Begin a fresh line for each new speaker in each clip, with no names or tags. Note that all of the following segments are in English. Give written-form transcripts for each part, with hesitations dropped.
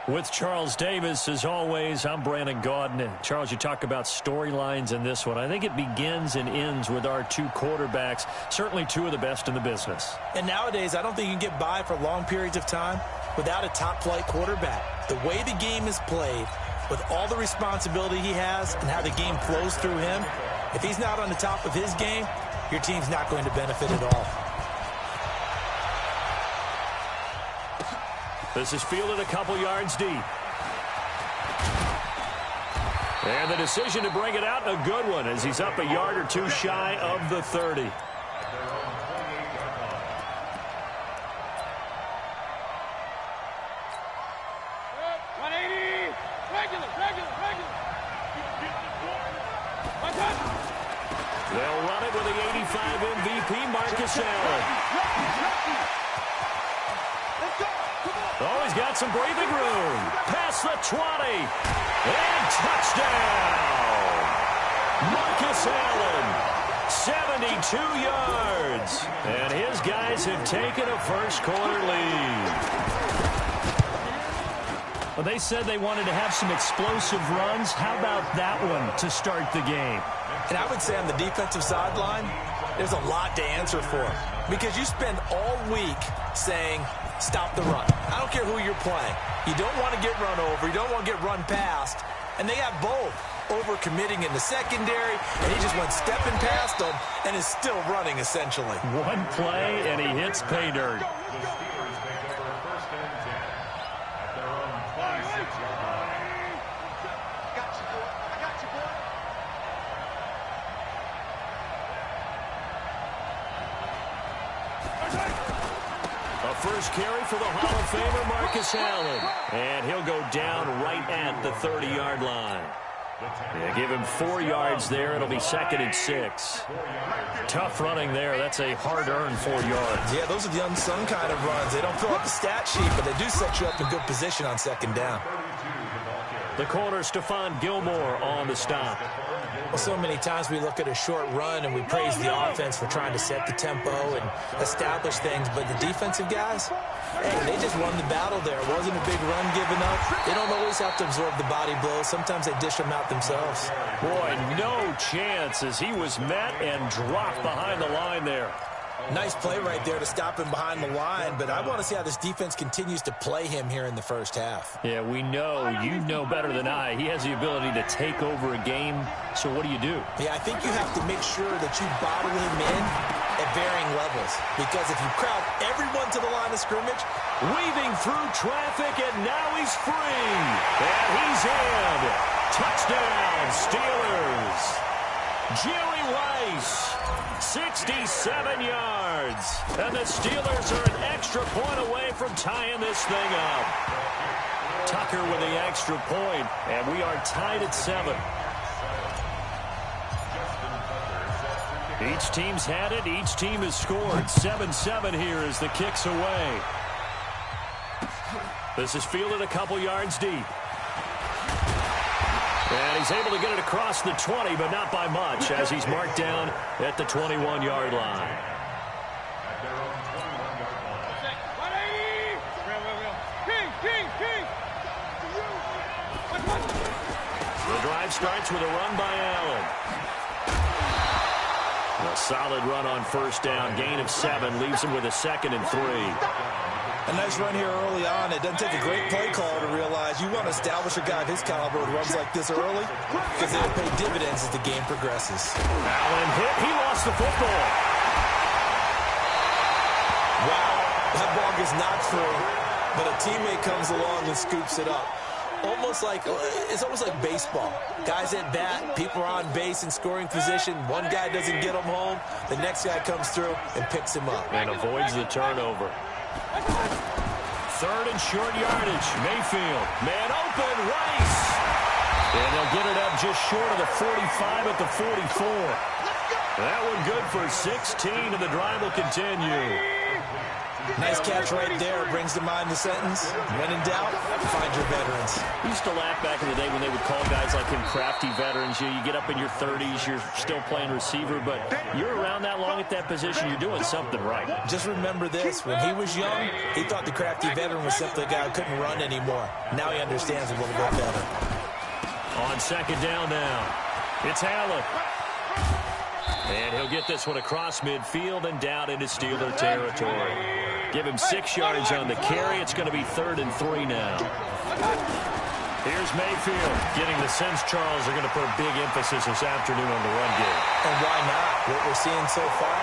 With Charles Davis, as always, I'm Brandon Gaudin. Charles, you talk about storylines in this one. I think it begins and ends with our two quarterbacks, certainly two of the best in the business.
And nowadays, I don't think you can get by for long periods of time without a top-flight quarterback. The way the game is played, with all the responsibility he has and how the game flows through him, if he's not on the top of his game, your team's not going to benefit at all.
This is fielded a couple yards deep. And the decision to bring it out, a good one, as he's up a yard or two shy of the 30. They'll run it with the 85 MVP, Marcus Allen. Oh, he's got some breathing room. Past the 20. And touchdown. Marcus Allen, 72 yards. And his guys have taken a first-quarter lead. Well, they said they wanted to have some explosive runs. How about that one to start the game?
And I would say on the defensive sideline, there's a lot to answer for. Because you spend all week saying, stop the run. I don't care who you're playing. You don't want to get run over. You don't want to get run past. And they have both. Over-committing in the secondary, and he just went stepping past them and is still running, essentially.
One play, and he hits pay dirt. First carry for the Hall of Famer, Marcus Allen. And he'll go down right at the 30-yard line. Yeah, give him 4 yards there. It'll be 2nd and 6. Tough running there. That's a hard-earned 4 yards.
Yeah, those are the unsung kind of runs. They don't fill up the stat sheet, but they do set you up in good position on 2nd down.
The corner, Stephon Gilmore, on the stop.
Well, so many times we look at a short run and we praise the offense for trying to set the tempo and establish things, but the defensive guys, hey, they just won the battle there. It wasn't a big run given up. They don't always have to absorb the body blows. Sometimes they dish them out themselves.
Boy, no chance as he was met and dropped behind the line there.
Nice play right there to stop him behind the line, but I want to see how this defense continues to play him here in the first half.
Yeah, we know. You know better than I. He has the ability to take over a game, so what do you do?
Yeah, I think you have to make sure that you bottle him in at varying levels, because if you crowd everyone to the line of scrimmage,
weaving through traffic, and now he's free. And he's in. Touchdown, Steelers. Jerry Rice, 67 yards. And the Steelers are an extra point away from tying this thing up. Tucker with the extra point, and we are tied at 7. Each team's had it. Each team has scored. 7-7 here as the kick's away. This is fielded a couple yards deep. And he's able to get it across the 20, but not by much, as he's marked down at the 21-yard line. The drive starts with a run by Allen. A solid run on first down. Gain of 7 leaves him with a 2nd and 3.
A nice run here early on. It doesn't take a great play caller to realize you want to establish a guy of his caliber with runs like this early, because it'll pay dividends as the game progresses.
Allen hit. He lost the football.
Wow. That ball gets knocked free, but a teammate comes along and scoops it up. It's almost like baseball. Guys at bat, people are on base in scoring position. One guy doesn't get him home. The next guy comes through and picks him up.
And avoids the turnover. 3rd and short yardage. Mayfield. Man open. Rice. And they'll get it up just short of the 45 at the 44. That one good for 16, and the drive will continue.
Nice catch right there. Brings to mind the sentence, when in doubt, find your veterans.
We used to laugh back in the day when they would call guys like him crafty veterans. You get up in your 30s, you're still playing receiver, but you're around that long at that position, you're doing something right.
Just remember this. When he was young, he thought the crafty veteran was simply a guy who couldn't run anymore. Now he understands a little bit better.
On second down now, it's Allen. And he'll get this one across midfield and down into Steeler territory. Give him 6 yards on the carry. It's going to be 3rd and 3 now. Here's Mayfield getting the sense Charles are going to put a big emphasis this afternoon on the run game.
And why not? What we're seeing so far,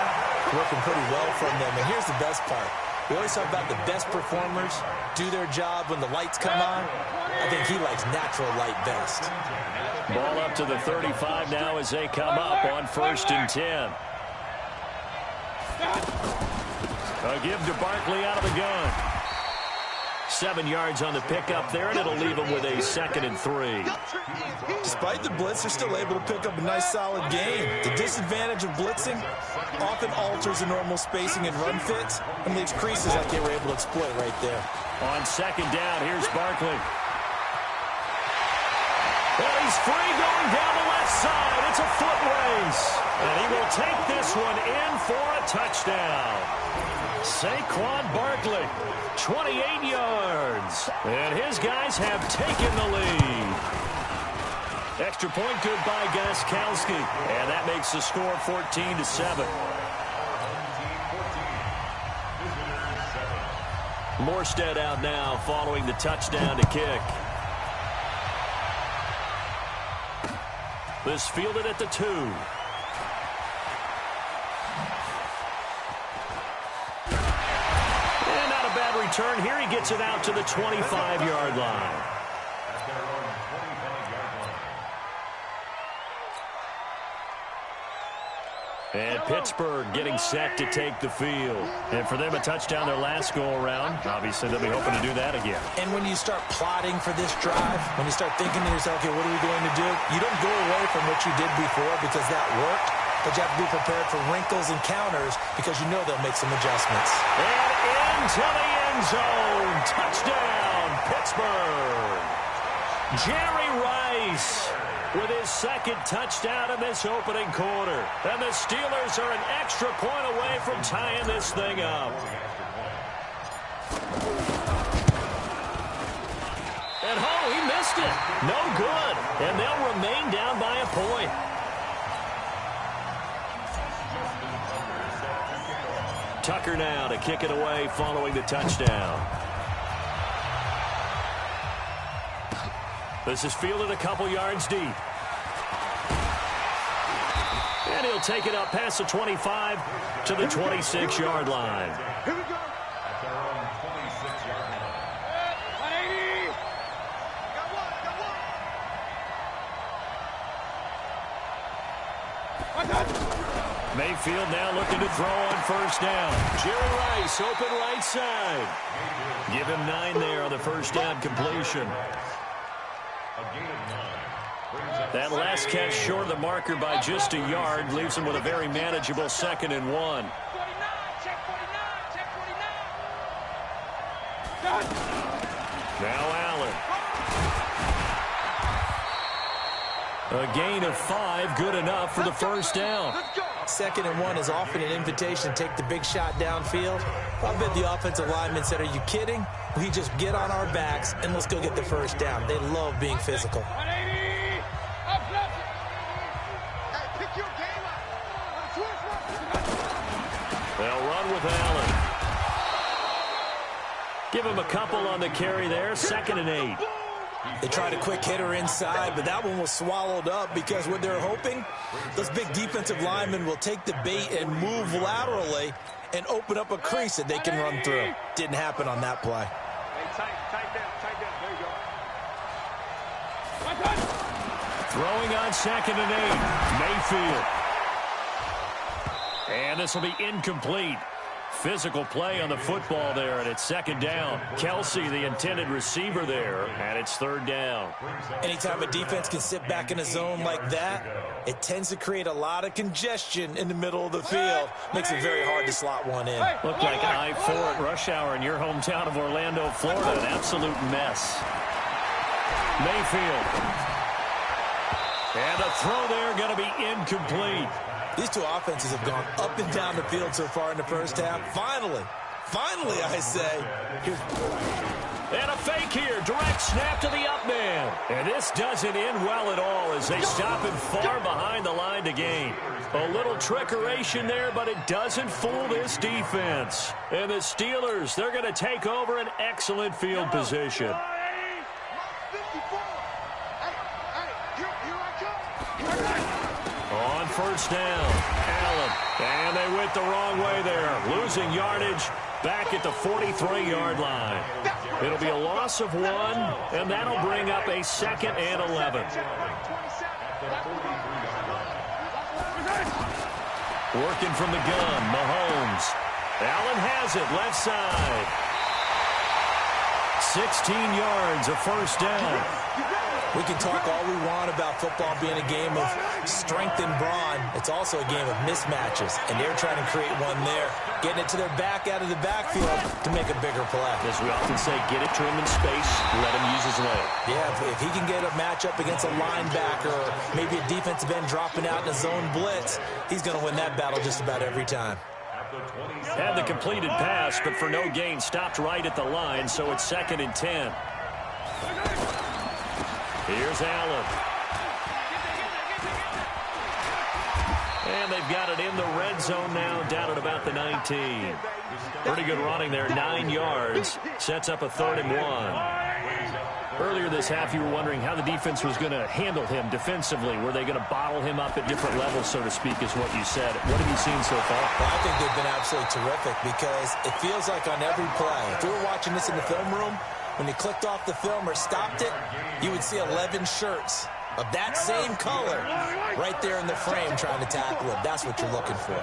working pretty well from them. And here's the best part. We always talk about the best performers do their job when the lights come on. I think he likes natural light best.
Ball up to the 35 now as they come up on 1st and 10. A give to Barkley out of the gun. 7 yards on the pickup there, and it'll leave him with a 2nd and 3.
Despite the blitz, they're still able to pick up a nice, solid gain. The disadvantage of blitzing often alters the normal spacing and run fits and leaves creases like they were able to exploit right there.
On 2nd down, here's Barkley. Well, he's free going down the left side. It's a foot race. And he will take this one in for a touchdown. Saquon Barkley, 28 yards. And his guys have taken the lead. Extra point good by Gostkowski. And that makes the score 14-7. Morstead out now following the touchdown to kick. This fielded at the 2. And not a bad return here. He gets it out to the 25-yard line. And Pittsburgh getting set to take the field. And for them, a touchdown their last go-around. Obviously, they'll be hoping to do that again.
And when you start plotting for this drive, when you start thinking to yourself, okay, what are we going to do? You don't go away from what you did before because that worked. But you have to be prepared for wrinkles and counters because you know they'll make some adjustments.
And into the end zone. Touchdown, Pittsburgh. Jerry Rice with his 2nd touchdown in this opening quarter. And the Steelers are an extra point away from tying this thing up. And he missed it. No good. And they'll remain down by a point. Tucker now to kick it away following the touchdown. This is fielded a couple yards deep. And he'll take it up past the 25 to the 26-yard line.
Here we go. At their own 26-yard line. 180. Got one.
Mayfield now looking to throw on 1st down. Jerry Rice open right side. Give him 9 there on the 1st down completion. That last catch short of the marker by just a yard leaves him with a very manageable 2nd and 1. Now Allen. A gain of 5, good enough for the 1st down.
2nd and 1 is often an invitation to take the big shot downfield. I bet the offensive lineman said, are you kidding? We just get on our backs and let's go get the 1st down. They love being physical.
They'll run with Allen. Give him a couple on the carry there. 2nd and 8.
They tried a quick hitter inside, but that one was swallowed up because what they're hoping, those big defensive linemen will take the bait and move laterally and open up a crease that they can run through. Didn't happen on that play.
Tight down. There you go.
Throwing on 2nd and 8. Mayfield. And this will be incomplete. Physical play on the football there, and it's second down. Kelsey, the intended receiver there, and it's third down.
Anytime a defense can sit back in a zone like that, it tends to create a lot of congestion in the middle of the field. Makes it very hard to slot one in.
Looked like an I-4 at rush hour in your hometown of Orlando, Florida. An absolute mess. Mayfield. And the throw there going to be incomplete.
These two offenses have gone up and down the field so far in the first half. Finally, I say.
And a fake here. Direct snap to the up man. And this doesn't end well at all as they stop him far behind the line to gain. A little trickeration there, but it doesn't fool this defense. And the Steelers, they're going to take over an excellent field position. On first down, Allen. And they went the wrong way there. Losing yardage back at the 43-yard line. It'll be a loss of 1, and that'll bring up a 2nd and 11. Working from the gun, Mahomes. Allen has it, left side. 16 yards, a first down.
We can talk all we want about football being a game of strength and brawn. It's also a game of mismatches, and they're trying to create one there, getting it to their back out of the backfield to make a bigger play.
As we often say, get it to him in space, let him use his leg.
Yeah, if he can get a matchup against a linebacker or maybe a defensive end dropping out in a zone blitz, he's going to win that battle just about every time.
Had the completed pass, but for no gain, stopped right at the line, so it's 2nd and 10. Here's Allen. And they've got it in the red zone now, down at about the 19. Pretty good running there, 9 yards. Sets up a 3rd and 1. Earlier this half, you were wondering how the defense was going to handle him defensively. Were they going to bottle him up at different levels, so to speak, is what you said. What have you seen so far?
Well, I think they've been absolutely terrific because it feels like on every play, if we were watching this in the film room, when you clicked off the film or stopped it, you would see 11 shirts of that same color right there in the frame trying to tackle him. That's what you're looking for.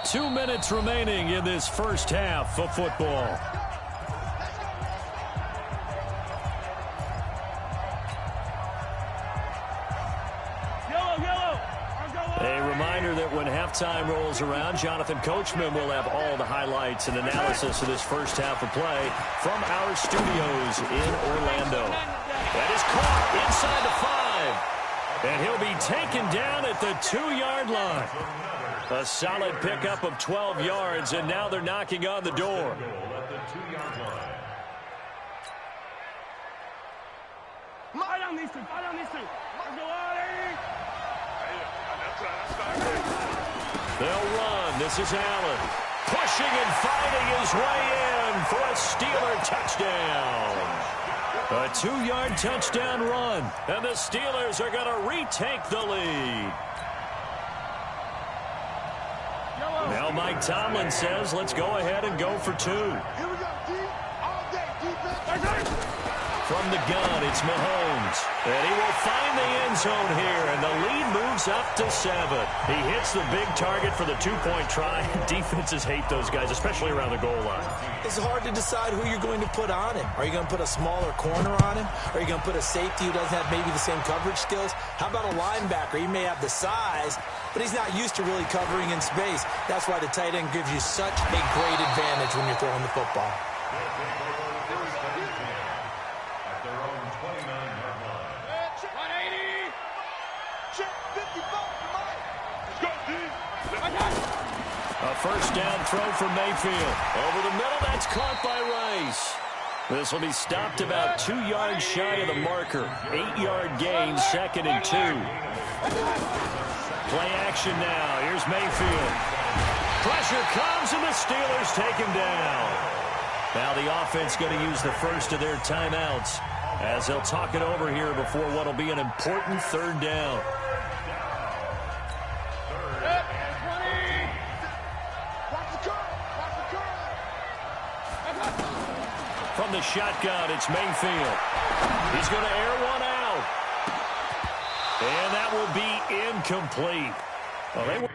Two minutes remaining in this first half of football. A reminder that when halftime rolls around, Jonathan Coachman will have all the highlights and analysis of this first half of play from our studios in Orlando. That is caught inside the 5. And he'll be taken down at the 2-yard line. A solid pickup of 12 yards, and now they're knocking on the door. They'll run. This is Allen. Pushing and fighting his way in for a Steeler touchdown. A 2-yard touchdown run, and the Steelers are going to retake the lead. Now Mike Tomlin says, let's go ahead and go for 2.
Here we go, D. All day, defense.
From the gun, it's Mahomes. And he will find the end zone here, and the lead moves up to 7. He hits the big target for the 2-point try. Defenses hate those guys, especially around the goal line.
It's hard to decide who you're going to put on him. Are you going to put a smaller corner on him? Are you going to put a safety who doesn't have maybe the same coverage skills? How about a linebacker? He may have the size, but he's not used to really covering in space. That's why the tight end gives you such a great advantage when you're throwing the football.
A first down throw for Mayfield. Over the middle, that's caught by Rice. This will be stopped about 2 yards shy of the marker. 8-yard gain, 2nd and 2. Play action now. Here's Mayfield. Pressure comes, and the Steelers take him down. Now the offense going to use the first of their timeouts as they'll talk it over here before what will be an important 3rd down. From the shotgun, it's Mayfield. He's going to air one out. And that will be incomplete. Well, they were...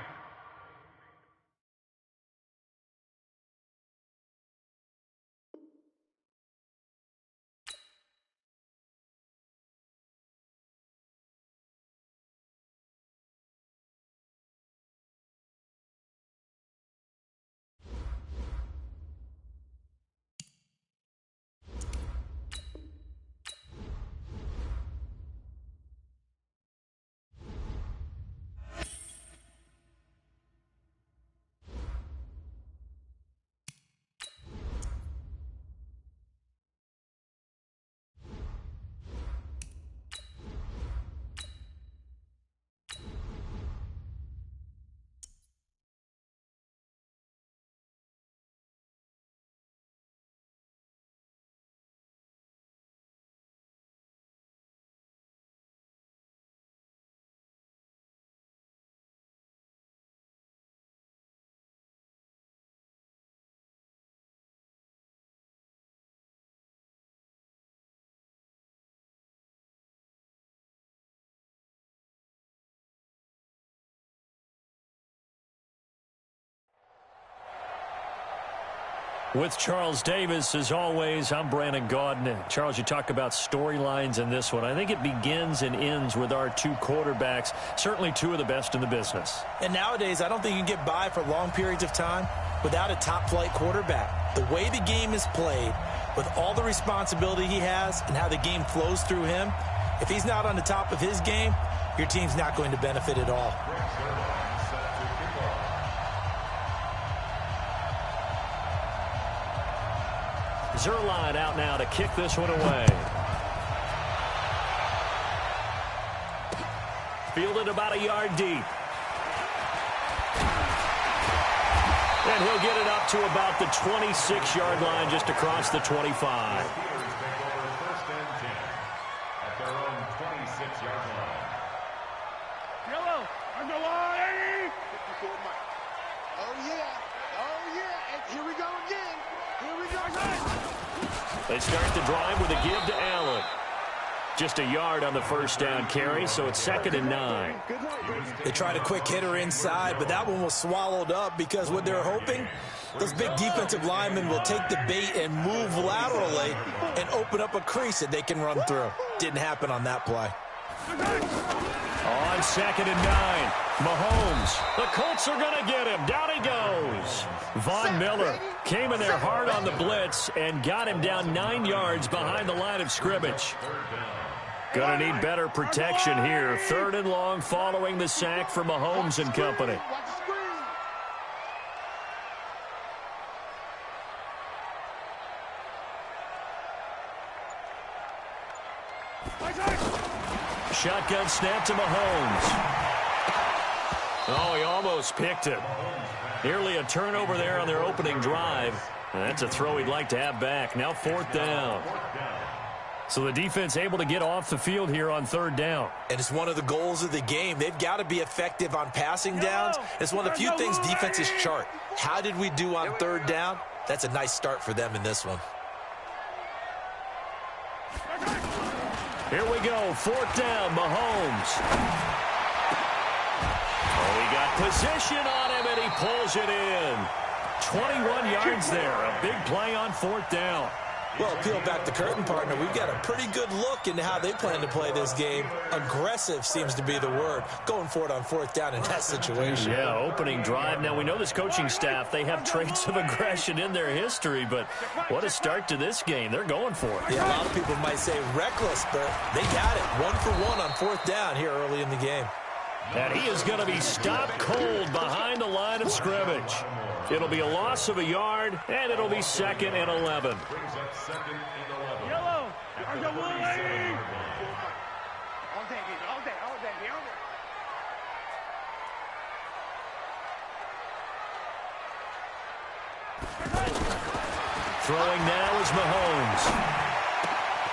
With Charles Davis, as always, I'm Brandon Gaudin. Charles, you talk about storylines in this one. I think it begins and ends with our two quarterbacks, certainly two of the best in the business.
And nowadays, I don't think you can get by for long periods of time without a top-flight quarterback. The way the game is played, with all the responsibility he has and how the game flows through him, if he's not on the top of his game, your team's not going to benefit at all.
Zerline out now to kick this one away. Fielded about a yard deep. And he'll get it up to about the 26-yard line, just across the 25.
Yellow, underline. 54 Mike. Oh, yeah. Oh, yeah. And here we go again. Here we go again.
They start the drive with a give to Allen. Just a yard on the first down carry, so it's 2nd and 9.
They tried a quick hitter inside, but that one was swallowed up because what they're hoping, those big defensive linemen will take the bait and move laterally and open up a crease that they can run through. Didn't happen on that play.
On 2nd and 9, Mahomes. The Colts are going to get him. Down he goes. Von Miller came in there hard on the blitz and got him down 9 yards behind the line of scrimmage. Going to need better protection here. 3rd and long following the sack for Mahomes and company. Shotgun snap to Mahomes. Oh, he almost picked him. Nearly a turnover there on their opening drive. And that's a throw he'd like to have back. Now 4th down. So the defense able to get off the field here on 3rd down.
And it's one of the goals of the game. They've got to be effective on passing downs. It's one of the few things defenses chart. How did we do on 3rd down? That's a nice start for them in this one.
Here we go, 4th down, Mahomes. Oh, he got position on him, and he pulls it in. 21 yards there, a big play on 4th down.
Well, peel back the curtain, partner. We've got a pretty good look into how they plan to play this game. Aggressive seems to be the word. Going for it on 4th down in that situation.
Yeah, opening drive. Now, we know this coaching staff, they have traits of aggression in their history, but what a start to this game. They're going for it.
Yeah, a lot of people might say reckless, but they got it. 1 for 1 on 4th down here early in the game.
And he is going to be stopped cold behind the line of scrimmage. It'll be a loss of a yard, and it'll be 2nd and 11.
Yellow, underline. All day, baby, all day, all day, all day.
Throwing now is Mahomes.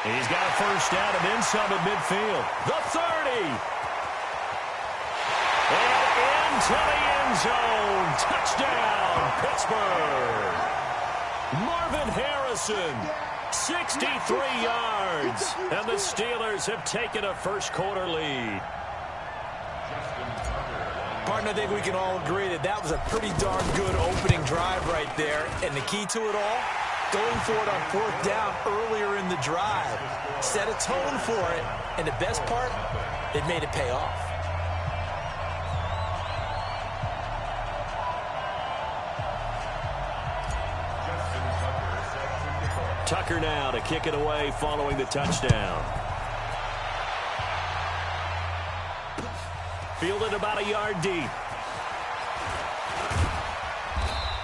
He's got a first down and then some at midfield. The 30. And into the end zone. Touchdown, Pittsburgh. Marvin Harrison 63 yards. And the Steelers have taken a first-quarter lead.
Partner, I think we can all agree that that was a pretty darn good opening drive right there. And the key to it all, going for it on fourth down earlier in the drive. Set a tone for it. And the best part, it made it pay off.
Tucker now to kick it away following the touchdown. Fielded about a yard deep.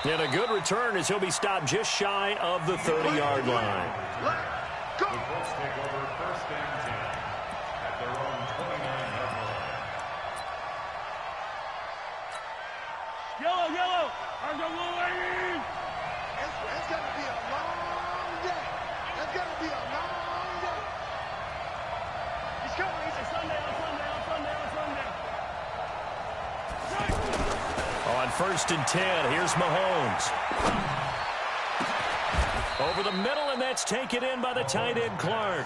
And a good return as he'll be stopped just shy of the 30-yard line.
The Colts take over first and 10 at their own 29-yard line.
Yellow. There's a little lady. It's going to be a long day. It's going to be a long day. He's coming. He's Sunday.
On first and 10, here's Mahomes. Over the middle, and that's taken in by the tight end, Clark.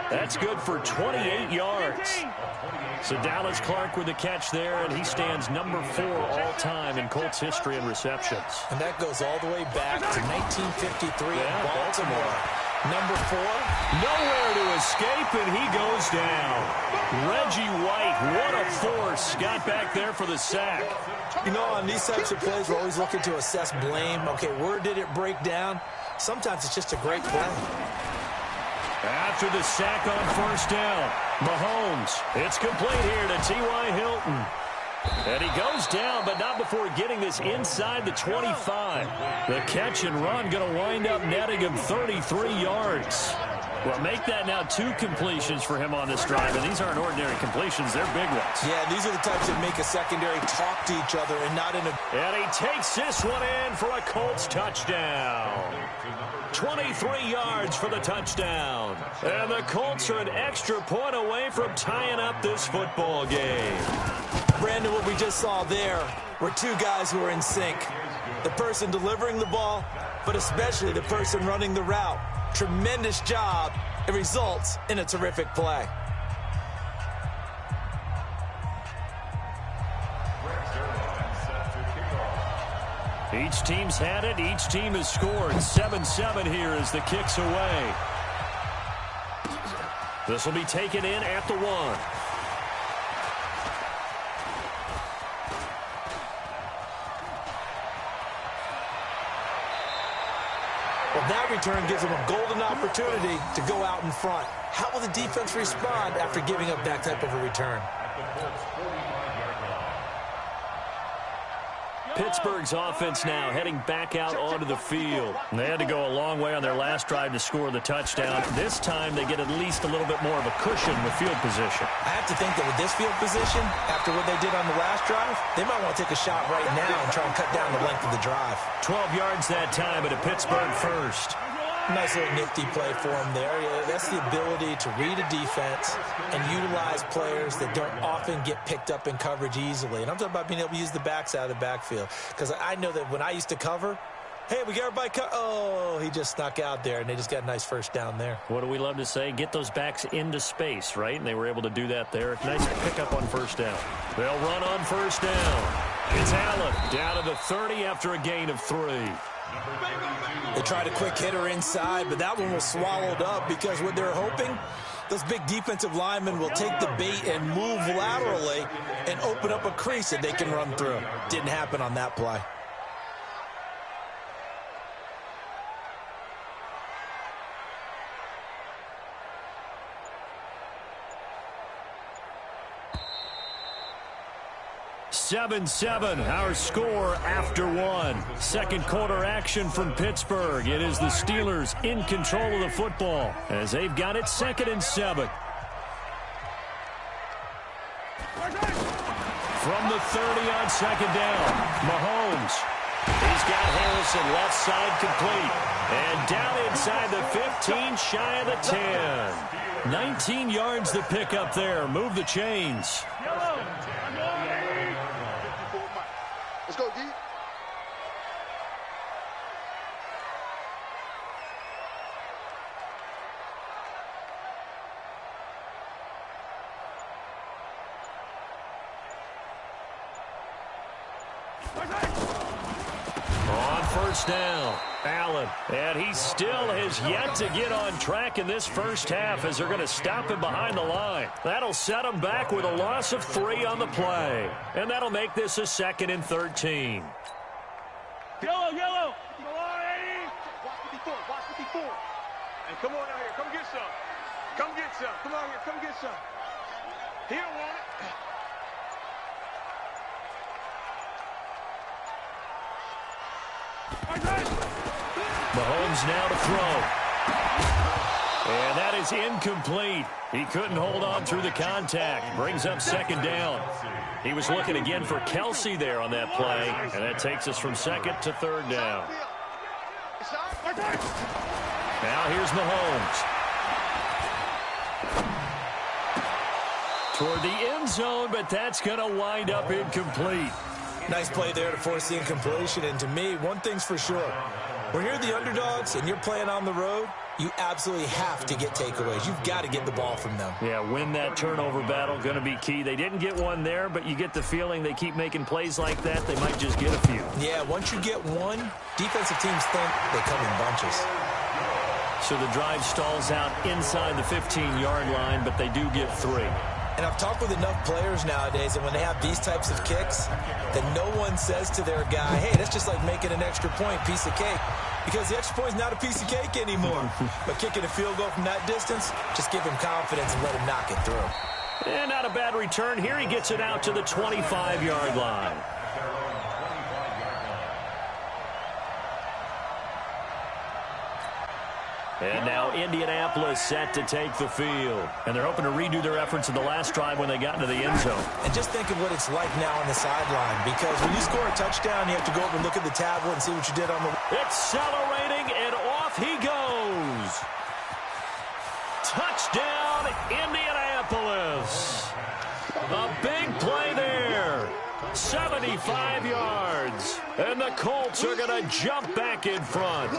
That's good for 28 yards. So Dallas Clark with the catch there, and he stands number 4 all-time in Colts history in receptions.
And that goes all the way back to 1953 in Baltimore. Number 4.
Nowhere to escape, and he goes down. Reggie White, what a force. Got back there for the sack.
You know, on these types of plays, we're always looking to assess blame. Okay, where did it break down? Sometimes it's just a great play.
After the sack on first down, Mahomes. It's complete here to T.Y. Hilton. And he goes down, but not before getting this inside the 25. The catch and run going to wind up netting him 33 yards. Well, make that now 2 completions for him on this drive, and these aren't ordinary completions. They're big ones.
Yeah, these are the types that make a secondary talk to each other and not in a...
And he takes this one in for a Colts touchdown. 23 yards for the touchdown. And the Colts are an extra point away from tying up this football game.
Brandon, what we just saw there were 2 guys who are in sync. The person delivering the ball, but especially the person running the route. Tremendous job. It results in a terrific play.
Each team's had it. Each team has scored. 7-7 here as the kick's away. This will be taken in at the 1.
Well, that return gives them a golden opportunity to go out in front. How will the defense respond after giving up that type of a return?
Pittsburgh's offense now heading back out onto the field. They had to go a long way on their last drive to score the touchdown. This time they get at least a little bit more of a cushion with field position.
I have to think that with this field position, after what they did on the last drive, they might want to take a shot right now and try and cut down the length of the drive.
12 yards that time, but a Pittsburgh first.
Nice little nifty play for him there. Yeah, that's the ability to read a defense and utilize players that don't often get picked up in coverage easily. And I'm talking about being able to use the backs out of the backfield. Because I know that when I used to cover, hey, we got everybody oh, he just snuck out there, and they just got a nice first down there.
What do we love to say? Get those backs into space, right? And they were able to do that there. Nice pickup on first down. They'll run on first down. It's Allen down to the 30 after a gain of 3.
They tried a quick hitter inside, but that one was swallowed up because what they're hoping, those big defensive linemen will take the bait and move laterally and open up a crease that they can run through. Didn't happen on that play.
Our score after 1. Second quarter action from Pittsburgh. It is the Steelers in control of the football as they've got it 2nd and 7. From the 30 on 2nd down, Mahomes. He's got Harrison left side complete. And down inside the 15, shy of the 10. 19 yards to pick up there. Move the chains.
Let's go, D.
On first down, Allen. And he still has yet to get on track in this first half as they're going to stop him behind the line. That'll set him back with a loss of 3 on the play. And that'll make this a 2nd and 13.
Yellow. Come on, Eddie. Watch 54. And come on out here. Come get some. Come get some. Come on here. Come get some. He don't want it.
Mahomes now to throw. And that is incomplete. He couldn't hold on through the contact. Brings up 2nd down. He was looking again for Kelsey there on that play. And that takes us from 2nd to 3rd down. Now here's Mahomes. Toward the end zone, but that's going to wind up incomplete.
Nice play there to force the incompletion. And to me, one thing's for sure. When you're the underdogs and you're playing on the road, you absolutely have to get takeaways. You've got to get the ball from them.
Yeah, win that turnover battle, going to be key. They didn't get one there, but you get the feeling they keep making plays like that, they might just get a few.
Yeah, once you get one, defensive teams think they come in bunches.
So the drive stalls out inside the 15-yard line, but they do get 3.
And I've talked with enough players nowadays that when they have these types of kicks, that no one says to their guy, hey, that's just like making an extra point, piece of cake. Because the extra point is not a piece of cake anymore. But kicking a field goal from that distance, just give him confidence and let him knock it through.
And not a bad return. Here he gets it out to the 25-yard line. And now Indianapolis set to take the field. And they're hoping to redo their efforts in the last drive when they got into the end zone.
And just think of what it's like now on the sideline. Because when you score a touchdown, you have to go over and look at the tablet and see what you did on the...
Accelerating, and off he goes. Touchdown, Indianapolis. A big play there. 75 yards. And the Colts are going to jump back in front.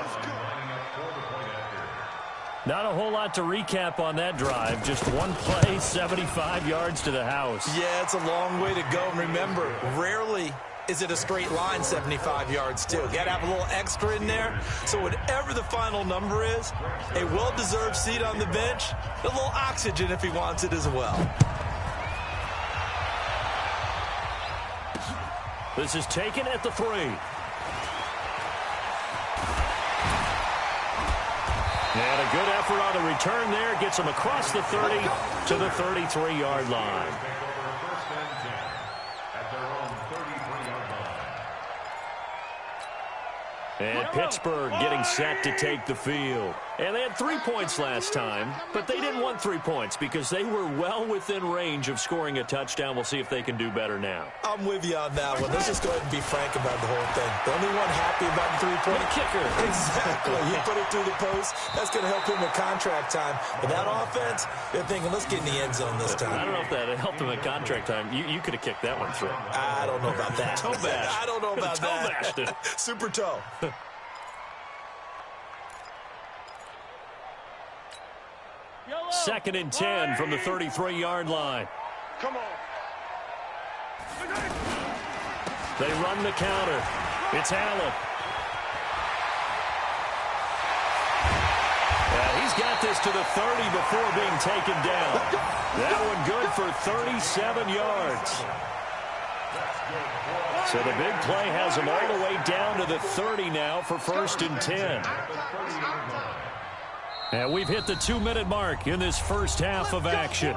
Not a whole lot to recap on that drive. Just one play, 75 yards to the house.
Yeah, it's a long way to go. And remember, rarely is it a straight line 75 yards, too. You got to have a little extra in there. So whatever the final number is, a well-deserved seat on the bench, a little oxygen if he wants it as well.
This is taken at the 3. And a good effort on the return there. Gets him across the 30 to the 33-yard line. And Pittsburgh getting set to take the field. And they had 3 points last time, but they didn't want 3 points because they were well within range of scoring a touchdown. We'll see if they can do better now.
I'm with you on that one. Let's just go ahead and be frank about the whole thing. The only one happy about the 3-point
kicker.
Exactly. He put it through the post. That's going to help him with contract time. But that offense, they're thinking, let's get in the end zone this time.
I don't know if that helped him at contract time. You could have kicked that one through.
I don't know about that.
Toe bash.
I don't know about
toe bashed it.
Super toe.
Second and 10 from the 33-yard line.
Come on.
They run the counter. It's Allen. He's got this to the 30 before being taken down. That one good for 37 yards. So the big play has him all the way down to the 30 now for 1st and 10. And we've hit the 2-minute mark in this first half of action.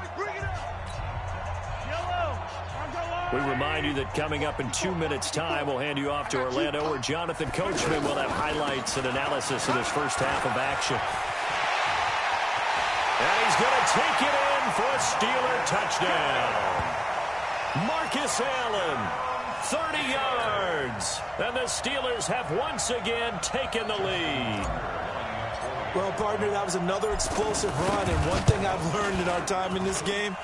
We remind you that coming up in 2 minutes' time, we'll hand you off to Orlando, where Jonathan Coachman will have highlights and analysis of this first half of action. And he's going to take it in for a Steeler touchdown. Marcus Allen, 30 yards. And the Steelers have once again taken the lead.
Well, partner, that was another explosive run, and one thing I've learned in our time in this game,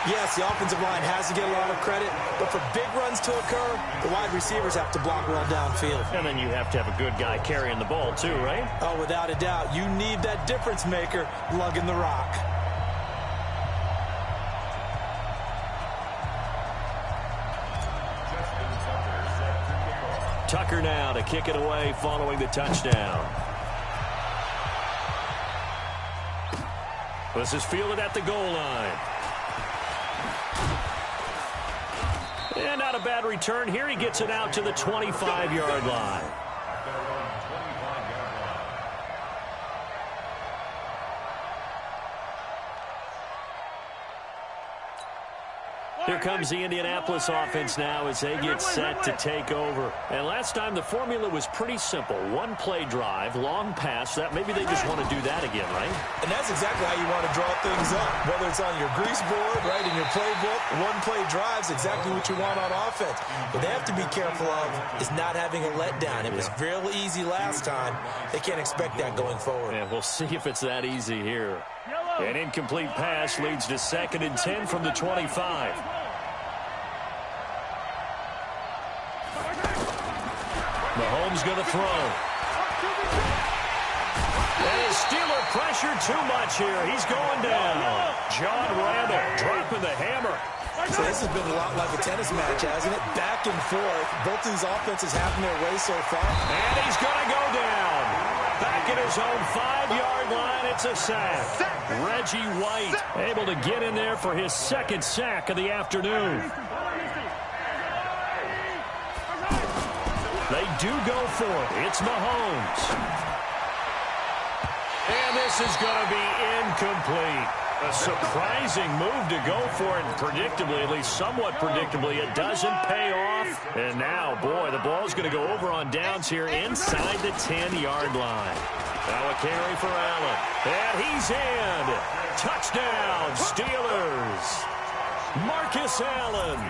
yes, the offensive line has to get a lot of credit, but for big runs to occur, the wide receivers have to block well downfield.
And then you have to have a good guy carrying the ball too, right?
Oh, without a doubt. You need that difference maker lugging the rock.
Tucker now to kick it away following the touchdown. This is fielded at the goal line. And not a bad return here. He gets it out to the 25-yard line. Here comes the Indianapolis offense now as they get set to take over. And last time the formula was pretty simple. One play drive, long pass. That maybe they just want to do that again, right?
And that's exactly how you want to draw things up. Whether it's on your grease board, right, in your playbook, one play drive's exactly what you want on offense. What they have to be careful of is not having a letdown. It was real easy last time. They can't expect that going forward.
And we'll see if it's that easy here. An incomplete pass leads to 2nd and 10 from the 25. Mahomes going to throw. And Steeler pressure too much here. He's going down. John Randall dropping the hammer.
So this has been a lot like a tennis match, hasn't it? Back and forth. Both of these offenses having their way so far.
And he's going to go down. Back at his own 5-yard line, it's a sack. Reggie White able to get in there for his 2nd sack of the afternoon. They do go for it. It's Mahomes. And this is going to be incomplete. A surprising move to go for it, and predictably, at least somewhat predictably, it doesn't pay off. And now, boy, the ball's going to go over on downs here inside the 10-yard line. Now a carry for Allen. And he's in. Touchdown, Steelers. Marcus Allen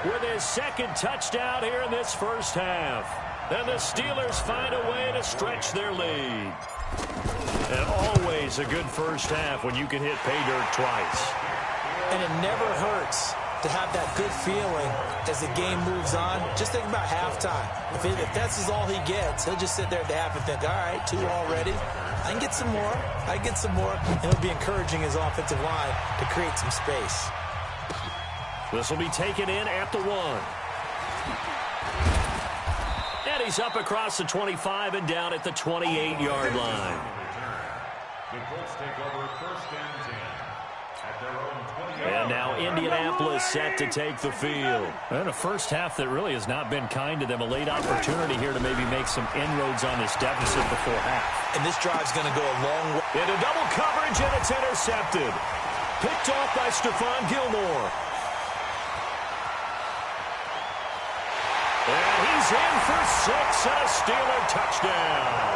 with his 2nd touchdown here in this first half. And the Steelers find a way to stretch their lead. And always a good first half when you can hit pay dirt twice.
And it never hurts to have that good feeling as the game moves on. Just think about halftime. If that's all he gets, he'll just sit there at the half and think, all right, 2 already. I can get some more. I can get some more. And it'll be encouraging his offensive line to create some space.
This will be taken in at the 1. And he's up across the 25 and down at the 28-yard line.
The Colts take over 1st and 10 at their own 28.
And now Indianapolis set to take the field. And a first half that really has not been kind to them. A late opportunity here to maybe make some inroads on this deficit before half.
And this drive's going to go a long way.
Into double coverage, and it's intercepted. Picked off by Stephon Gilmore. And he's in for 6 and a Steeler touchdown.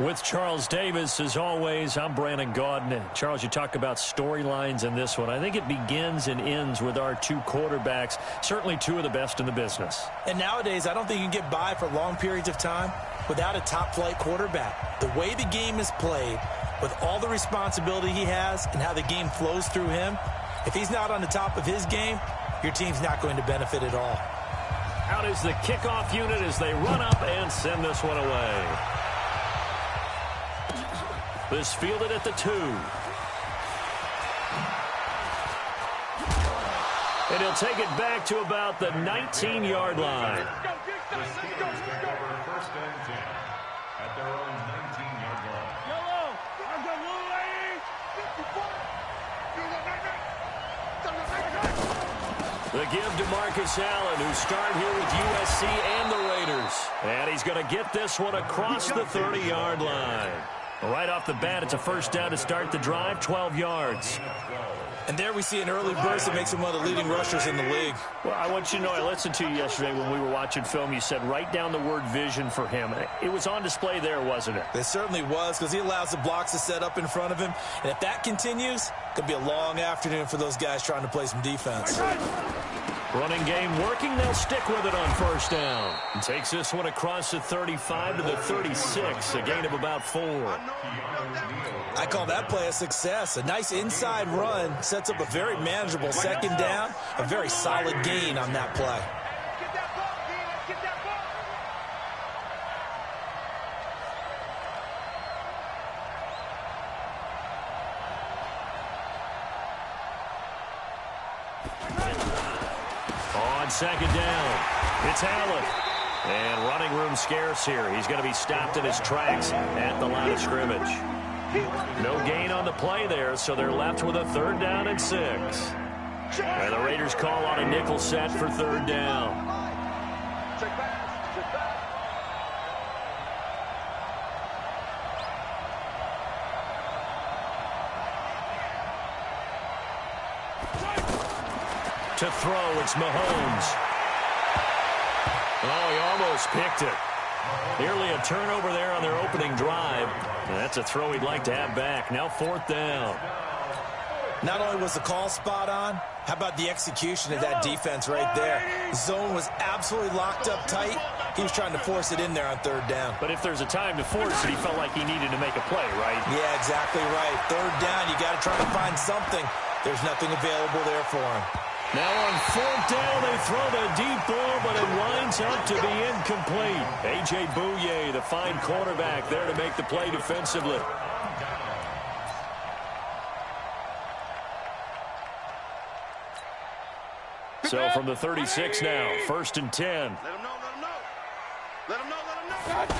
With Charles Davis, as always, I'm Brandon Gaudin. Charles, you talk about storylines in this one. I think it begins and ends with our two quarterbacks, certainly two of the best in the business.
And nowadays, I don't think you can get by for long periods of time without a top-flight quarterback. The way the game is played, with all the responsibility he has and how the game flows through him, if he's not on the top of his game, your team's not going to benefit at all.
Out is the kickoff unit as they run up and send this one away. This fielded at the 2. And he'll take it back to about the 19-yard line.
The Steelers take over first and 10 at their own 19-yard line.
Yellow, I'm the little lady.
The give to Marcus Allen, who started here with USC and the Raiders. And he's going to get this one across the 30-yard line. Right off the bat, it's a first down to start the drive, 12 yards.
And there we see an early burst that makes him one of the leading rushers in the league.
Well, I want you to know, I listened to you yesterday when we were watching film. You said write down the word vision for him. It was on display there, wasn't it?
It certainly was, because he allows the blocks to set up in front of him. And if that continues, it could be a long afternoon for those guys trying to play some defense.
Running game working. They'll stick with it on first down. And takes this one across the 35 to the 36, a gain of about 4.
I call that play a success. A nice inside run sets up a very manageable second down, a very solid gain on that play.
Get that ball, D. Let's get that ball.
On second down, it's Allen. And running room scarce here. He's going to be stopped in his tracks at the line of scrimmage. No gain on the play there, so they're left with a third down and 6. And the Raiders call on a nickel set for third down.
Check back. Check back.
To throw, it's Mahomes. Oh, he almost picked it. Nearly a turnover there on their opening drive. And that's a throw he'd like to have back. Now fourth down.
Not only was the call spot on, how about the execution of that defense right there? The zone was absolutely locked up tight. He was trying to force it in there on third down.
But if there's a time to force it, he felt like he needed to make a play, right?
Yeah, exactly right. Third down, you got to try to find something. There's nothing available there for him.
Now on fourth down, they throw the deep ball, but it winds up to be incomplete. A.J. Bouye, the fine quarterback, there to make the play defensively. So from the 36 now, first and 10.
Let him know, let him know. Let him know, let him know.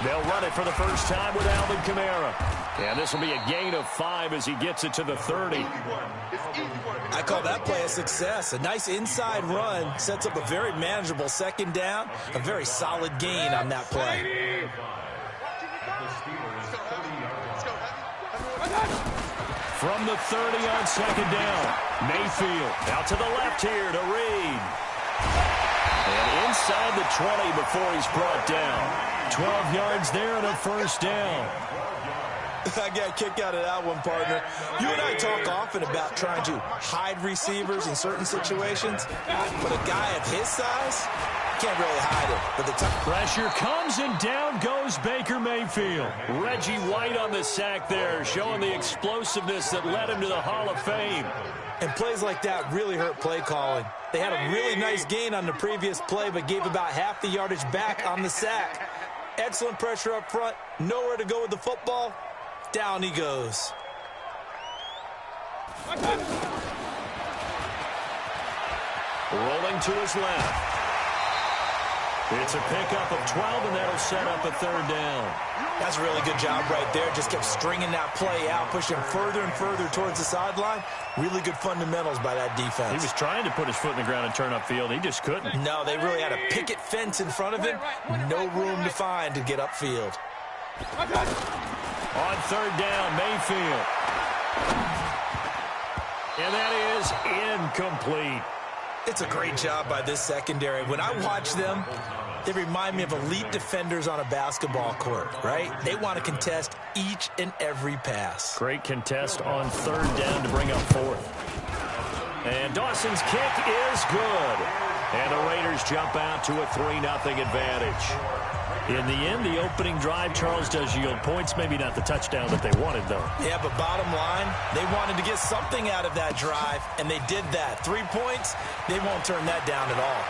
They'll run it for the first time with Alvin Kamara. And this will be a gain of 5 as he gets it to the 30.
I call that play a success. A nice inside run sets up a very manageable second down. A very solid gain on that play.
From the 30 on second down, Mayfield out to the left here to Reed. And inside the 20 before he's brought down. 12 yards there and a first down.
I got a kick out of that one, partner. You and I talk often about trying to hide receivers in certain situations, but a guy of his size can't really hide it. But the
pressure comes and down goes Baker Mayfield. Reggie White on the sack there, showing the explosiveness that led him to the Hall of Fame.
And plays like that really hurt play calling. They had a really nice gain on the previous play, but gave about half the yardage back on the sack. Excellent pressure up front, nowhere to go with the football. Down he goes.
Rolling to his left. It's a pickup of 12, and that'll set up a third down.
That's a really good job right there. Just kept stringing that play out, pushing further and further towards the sideline. Really good fundamentals by that defense.
He was trying to put his foot in the ground and turn upfield. He just couldn't.
No, they really had a picket fence in front of him. No room to find to get upfield.
On third down, Mayfield. And that is incomplete.
It's a great job by this secondary. When I watch them, They remind me of elite defenders on a basketball court, right? They want to contest each and every pass.
Great contest on third down to bring up fourth. And Dawson's kick is good. And the Raiders jump out to a 3-0 advantage. In the end, the opening drive, Charles, does yield points. Maybe not the touchdown that they wanted, though.
Yeah, but bottom line, they wanted to get something out of that drive, and they did that. 3 points, they won't turn that down at all.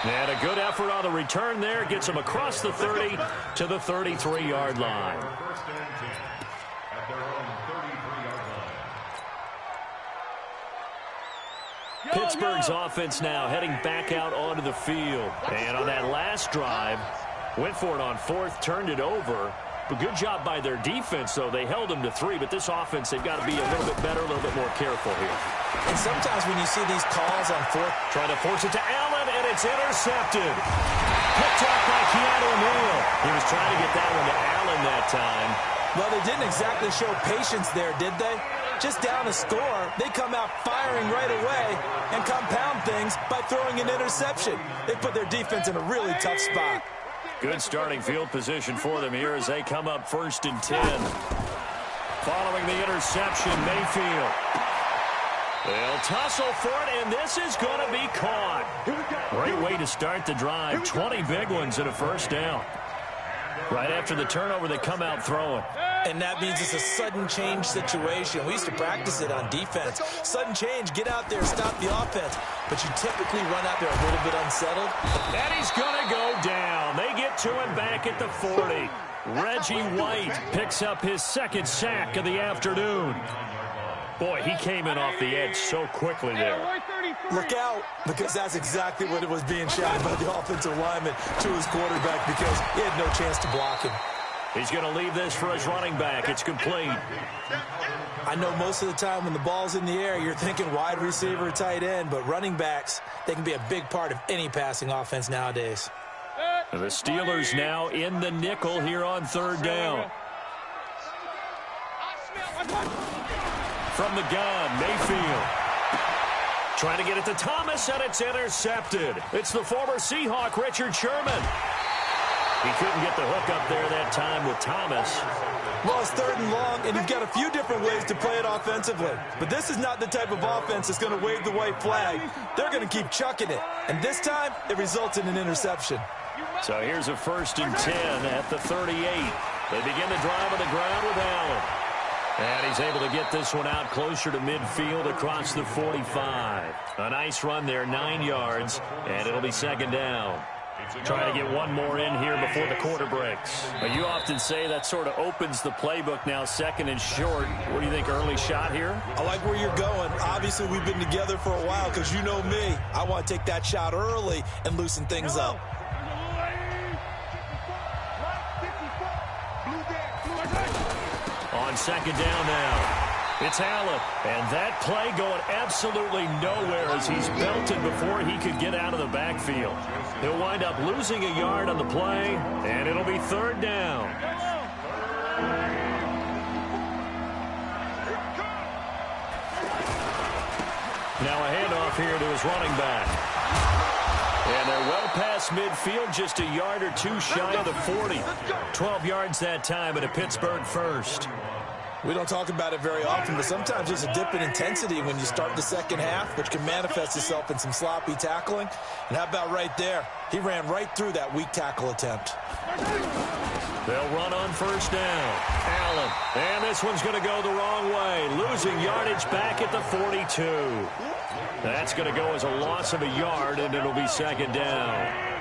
And a good effort on the return there. Gets them across the 30 to the 33-yard line.
First and 10 at their own 33-yard line.
Pittsburgh's offense now heading back out onto the field. And on that last drive, went for it on fourth, turned it over. But good job by their defense, though. They held them to 3, but this offense, they've got to be a little bit better, a little bit more careful here.
And sometimes when you see these calls on fourth,
trying to force it to Allen, and it's intercepted. Picked off by Keanu Neal. He was trying to get that one to Allen that time.
Well, they didn't exactly show patience there, did they? Just down a score, they come out firing right away and compound things by throwing an interception. They put their defense in a really tough spot.
Good starting field position for them here as they come up 1st and 10. Following the interception, Mayfield. They'll tussle for it, and this is going to be caught. Great way to start the drive. 20 big ones and a first down. Right after the turnover, they come out throwing.
And that means it's a sudden change situation. We used to practice it on defense. Sudden change, get out there, stop the offense. But you typically run out there a little bit unsettled.
And he's going to go down. They get to him back at the 40. Reggie White picks up his 2nd sack of the afternoon. Boy, he came in off the edge so quickly there.
Look out, because that's exactly what it was being shouted by the offensive lineman to his quarterback because he had no chance to block him.
He's going to leave this for his running back. It's complete.
I know most of the time when the ball's in the air, you're thinking wide receiver, tight end, but running backs, they can be a big part of any passing offense nowadays.
And the Steelers now in the nickel here on 3rd down. From the gun, Mayfield. Trying to get it to Thomas, and it's intercepted. It's the former Seahawk, Richard Sherman. He couldn't get the hook up there that time with Thomas.
Well, it's 3rd and long, and you've got a few different ways to play it offensively. But this is not the type of offense that's going to wave the white flag. They're going to keep chucking it. And this time, it results in an interception.
So here's a 1st and 10 at the 38. They begin the drive on the ground with Allen. And he's able to get this one out closer to midfield across the 45. A nice run there, 9 yards, and it'll be 2nd down. Trying to get one more in here before the quarter breaks. You often say that sort of opens the playbook now, 2nd and short. What do you think, early shot here?
I like where you're going. Obviously, we've been together for a while because you know me. I want to take that shot early and loosen things up.
On 2nd down now. It's Allen, and that play going absolutely nowhere as he's belted before he could get out of the backfield. He'll wind up losing a yard on the play, and it'll be 3rd down. Now a handoff here to his running back. And they're well past midfield, just a yard or 2 shy of the 40. 12 yards that time, and a Pittsburgh first.
We don't talk about it very often, but sometimes there's a dip in intensity when you start the 2nd half, which can manifest itself in some sloppy tackling. And how about right there? He ran right through that weak tackle attempt.
They'll run on 1st down. Allen, and this one's going to go the wrong way. Losing yardage back at the 42. That's going to go as a loss of a yard, and it'll be 2nd down.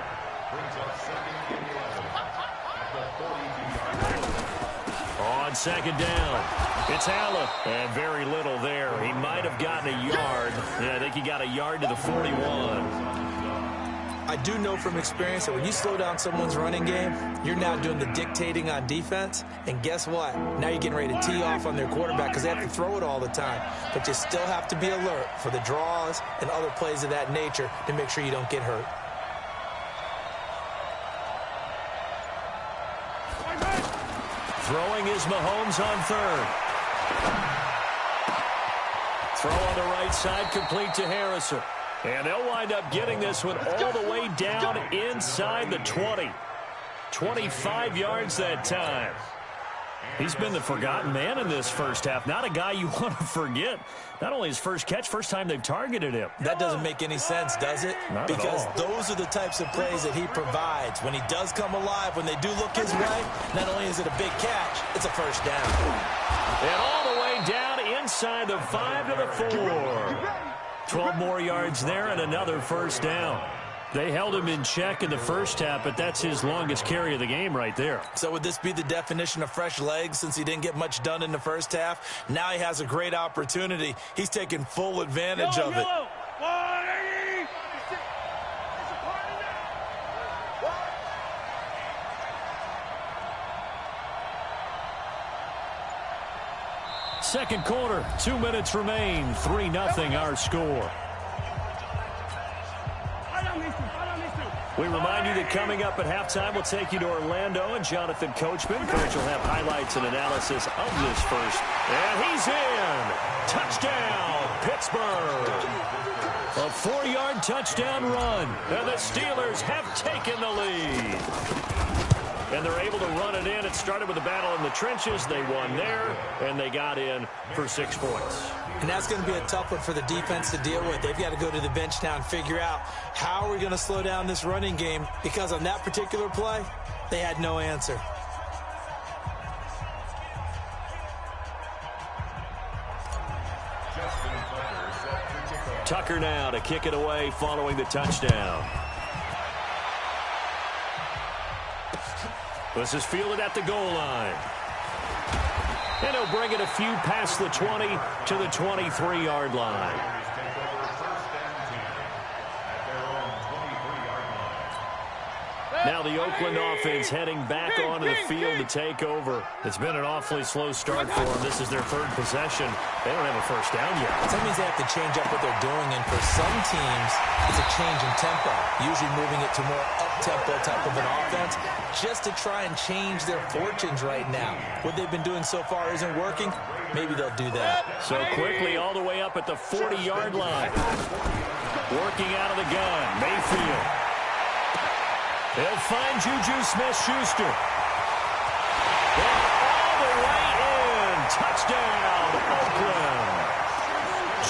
On 2nd down, it's Allen, and very little there. He might have gotten a yard. Yeah, I think he got a yard to the 41.
I do know from experience that when you slow down someone's running game, you're now doing the dictating on defense. And guess what? Now you're getting ready to tee off on their quarterback because they have to throw it all the time. But you still have to be alert for the draws and other plays of that nature to make sure you don't get hurt.
Throwing is Mahomes on 3rd. Throw on the right side, complete to Harrison. And they'll wind up getting this one all the way down inside the 20. 25 yards that time. He's been the forgotten man in this first half. Not a guy you want to forget. Not only his first catch, first time they've targeted him.
That doesn't make any sense, does it?
Not
because
at all.
Those are the types of plays that he provides. When he does come alive, when they do look his way, not only is it a big catch, it's a first down.
And all the way down inside the 5 to the 4. 12 more yards there and another first down. They held him in check in the first half, but that's his longest carry of the game right there.
So would this be the definition of fresh legs since he didn't get much done in the first half? Now he has a great opportunity. He's taking full advantage of it.
Second quarter, 2 minutes remain. 3-0 our score. We remind you that coming up at halftime, we'll take you to Orlando and Jonathan Coachman. Coach will have highlights and analysis of this first. And he's in. Touchdown, Pittsburgh. A 4-yard touchdown run. And the Steelers have taken the lead. And they're able to run it in. It started with a battle in the trenches. They won there, and they got in for 6 points.
And that's going to be a tough one for the defense to deal with. They've got to go to the bench now and figure out how are we going to slow down this running game, because on that particular play, they had no answer.
Tucker now to kick it away following the touchdown. This is fielded at the goal line. And he'll bring it a few past the 20 to the 23-yard line. Now the Oakland offense heading back onto the field to take over. It's been an awfully slow start for them. This is their third possession. They don't have a first down yet.
That means they have to change up what they're doing, and for some teams, it's a change in tempo, usually moving it to more up-tempo type of an offense, just to try and change their fortunes right now. What they've been doing so far isn't working. Maybe they'll do that.
So quickly all the way up at the 40-yard line. Working out of the gun, Mayfield. They'll find Juju Smith-Schuster. And all the way in. Touchdown, Oakland.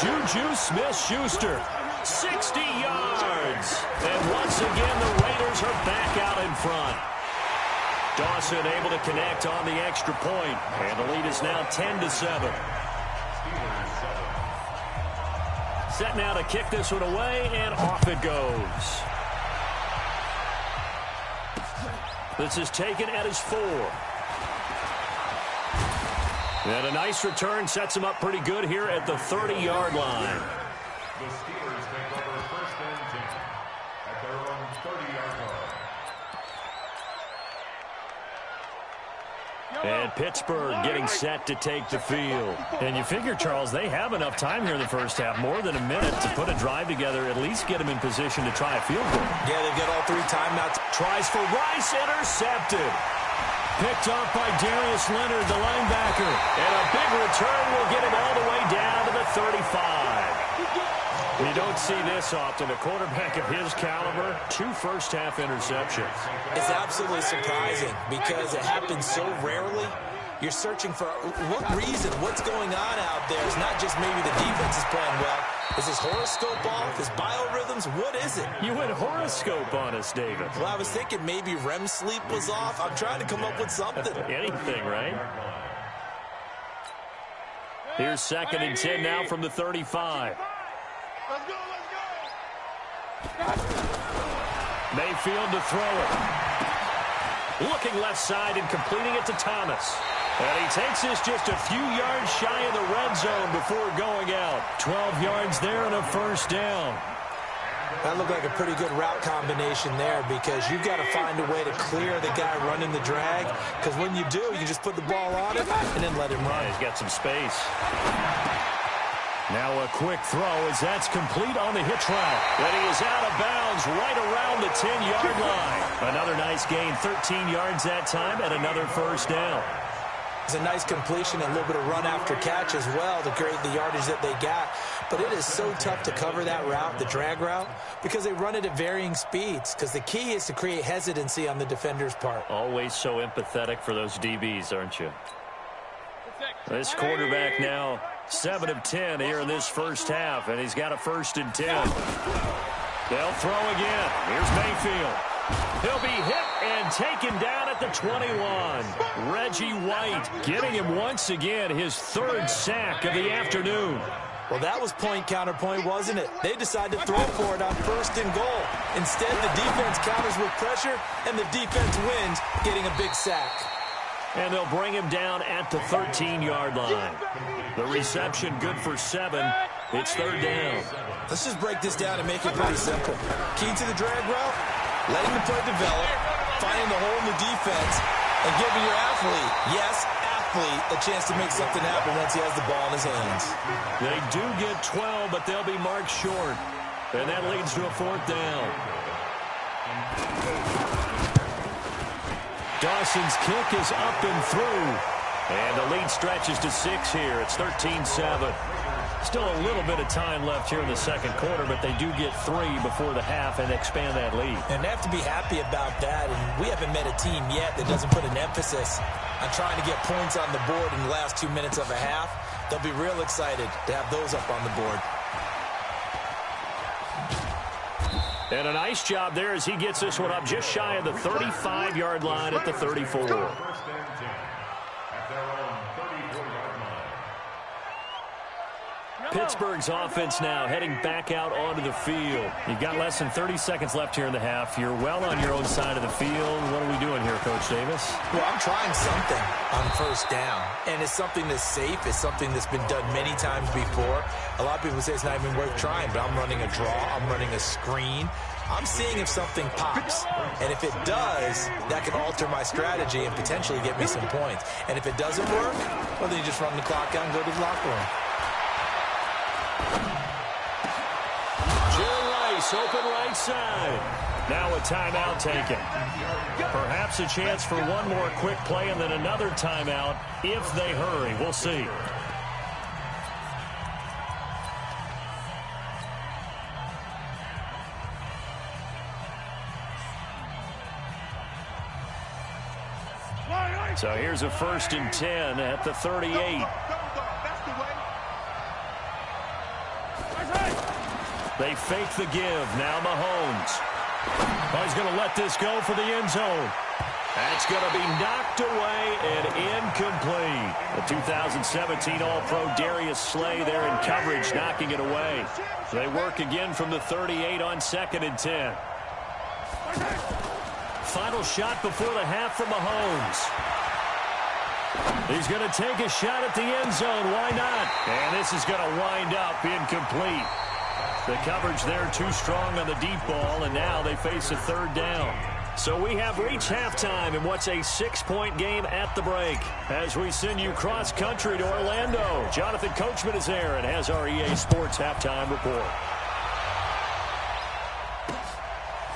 Juju Smith-Schuster, 60 yards. And once again, the Raiders are back out in front. Dawson able to connect on the extra point. And the lead is now 10-7. Set now to kick this one away, and off it goes. This is taken at his 4. And a nice return sets him up pretty good here at the 30-yard line.
The Steelers take over first and 10 at their own 30-yard line.
And Pittsburgh getting set to take the field. And you figure, Charles, they have enough time here in the first half, more than a minute, to put a drive together, at least get them in position to try a field goal.
Yeah, they've got all 3 timeouts.
Tries for Rice, intercepted. Picked off by Darius Leonard, the linebacker. And a big return will get him all the way down to the 35. You don't see this often. A quarterback of his caliber, 2 first-half interceptions.
It's absolutely surprising because it happens so rarely. You're searching for what reason, what's going on out there. It's not just maybe the defense is playing well. Is his horoscope off? His biorhythms? What is it?
You went horoscope on us, David.
Well, I was thinking maybe REM sleep was off. I'm trying to come up with something.
Anything, right? Here's 2nd and 10 now from the 35.
Let's go, let's go.
Mayfield to throw it. Looking left side and completing it to Thomas. And he takes this just a few yards shy of the red zone before going out. 12 yards there and a first down.
That looked like a pretty good route combination there, because you've got to find a way to clear the guy running the drag, because when you do, you just put the ball on him and then let him run.
Yeah, he's got some space. Now a quick throw as that's complete on the hitch route. And he is out of bounds right around the 10-yard line. Another nice gain, 13 yards that time, and another first down.
It's a nice completion and a little bit of run after catch as well to create the yardage that they got. But it is so tough to cover that route, the drag route, because they run it at varying speeds. Because the key is to create hesitancy on the defender's part.
Always so empathetic for those DBs, aren't you? This quarterback now 7 of 10 here in this first half, and he's got a 1st and 10. They'll throw again. Here's Mayfield. He'll be hit and taken down at the 21. Reggie White getting him once again his 3rd sack of the afternoon.
Well, that was point counterpoint, wasn't it? They decided to throw for it on 1st and goal. Instead, the defense counters with pressure, and the defense wins, getting a big sack.
And they'll bring him down at the 13-yard line. The reception good for 7. It's 3rd down.
Let's just break this down and make it pretty simple. Key to the drag route, letting the play develop, finding the hole in the defense, and giving your athlete, yes, athlete, a chance to make something happen once he has the ball in his hands.
They do get 12, but they'll be marked short. And that leads to a 4th down. Dawson's kick is up and through. And the lead stretches to 6 here. It's 13-7. Still a little bit of time left here in the second quarter, but they do get 3 before the half and expand that lead.
And they have to be happy about that. And we haven't met a team yet that doesn't put an emphasis on trying to get points on the board in the last 2 minutes of a half. They'll be real excited to have those up on the board.
And a nice job there as he gets this one up just shy of the 35-yard line at the 34. Pittsburgh's offense now heading back out onto the field. You've got less than 30 seconds left here in the half. You're well on your own side of the field. What are we doing here, Coach Davis?
Well, I'm trying something on 1st down, and it's something that's safe. It's something that's been done many times before. A lot of people say it's not even worth trying, but I'm running a draw. I'm running a screen. I'm seeing if something pops, and if it does, that can alter my strategy and potentially get me some points. And if it doesn't work, well, then you just run the clock out and go to the locker room.
Open right side. Now a timeout taken. Perhaps a chance for one more quick play and then another timeout if they hurry. We'll see. So here's a 1st and 10 at the 38. They fake the give. Now Mahomes. Oh, he's going to let this go for the end zone. That's going to be knocked away and incomplete. The 2017 All-Pro Darius Slay there in coverage, knocking it away. They work again from the 38 on 2nd and 10. Final shot before the half for Mahomes. He's going to take a shot at the end zone. Why not? And this is going to wind up incomplete. The coverage there too strong on the deep ball, and now they face a 3rd down. So we have reached halftime in what's a 6-point game at the break. As we send you cross-country to Orlando, Jonathan Coachman is there and has our EA Sports halftime report.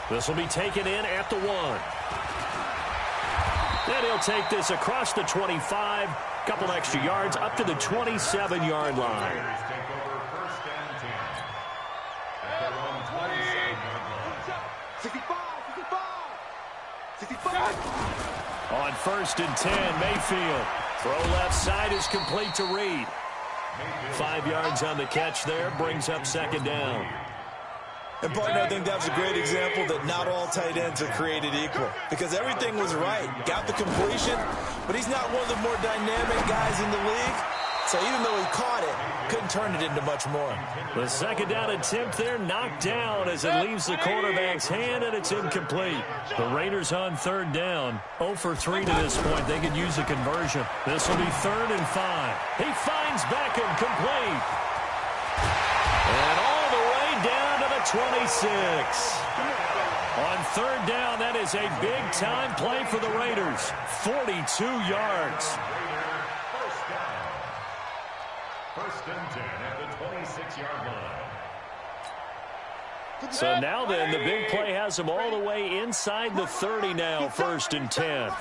This will be taken in at the 1. And he'll take this across the 25, couple extra yards up to the 27-yard line. On 1st and 10, Mayfield. Throw left side is complete to Reed. 5 yards on the catch there, brings up 2nd down.
And, partner, I think that's a great example that not all tight ends are created equal. Because everything was right. Got the completion, but he's not one of the more dynamic guys in the league. So even though he caught it, couldn't turn it into much more.
The 2nd down attempt there knocked down as it leaves the quarterback's hand, and it's incomplete. The Raiders on 3rd down. 0 for 3 to this point. They could use a conversion. This will be 3rd and 5. He finds Beckham complete. And all the way down to the 26. On 3rd down, that is a big-time play for the Raiders. 42 yards.
1st and 10 at the 26-yard line.
So now then, the big play has them all the way inside the 30 now, 1st and 10.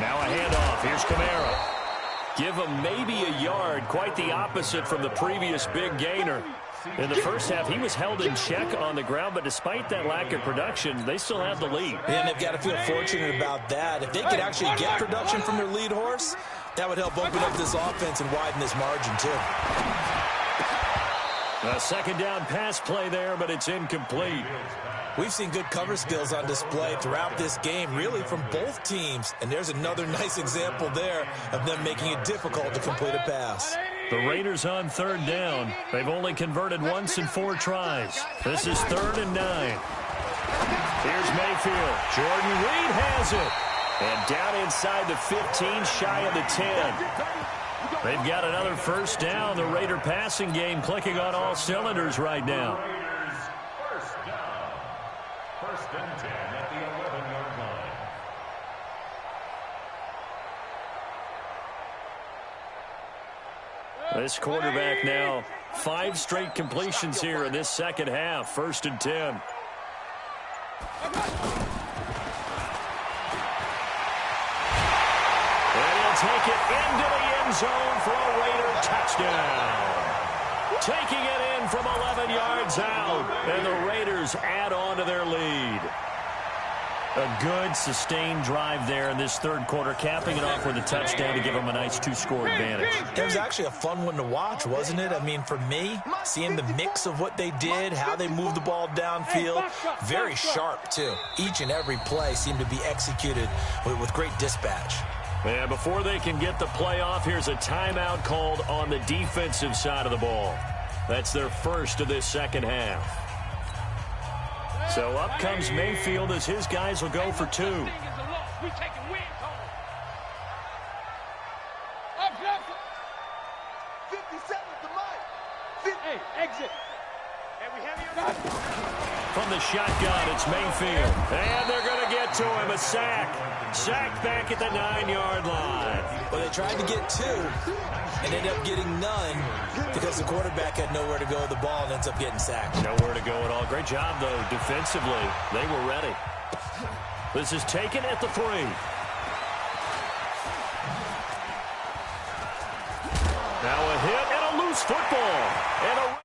Now a handoff. Here's Kamara. Give him maybe a yard. Quite the opposite from the previous big gainer. In the first half, he was held in check on the ground, but despite that lack of production, they still have the lead.
And they've got to feel fortunate about that. If they could actually get production from their lead horse, that would help open up this offense and widen this margin, too.
A second down pass play there, but it's incomplete.
We've seen good cover skills on display throughout this game, really from both teams. And there's another nice example there of them making it difficult to complete a pass.
The Raiders on third down. They've only converted once in 4 tries. This is 3rd and 9. Here's Mayfield. Jordan Reed has it. And down inside the 15, shy of the 10. They've got another first down. The Raider passing game clicking on all cylinders right now.
First down. 1st and 10 at the 11-yard line.
This quarterback now, 5 straight completions here in this second half. 1st and 10. And he'll take it into the end zone for a Raider touchdown. Taking it in from 11 yards out, and the Raiders add on to their lead. A good, sustained drive there in this third quarter, capping it off with a touchdown to give them a nice 2-score advantage.
It was actually a fun one to watch, wasn't it? I mean, for me, seeing the mix of what they did, how they moved the ball downfield, very sharp, too. Each and every play seemed to be executed with great dispatch.
And before they can get the play off, here's a timeout called on the defensive side of the ball. That's their first of this second half. So up comes Mayfield as his guys will go for 2. From the shotgun, it's Mayfield. And they're going to get to him. A sack. Sacked back at the 9-yard line.
Well, they tried to get 2 and ended up getting none because the quarterback had nowhere to go with the ball and ends up getting sacked.
Nowhere to go at all. Great job, though, defensively. They were ready. This is taken at the 3. Now a hit and a loose football. And a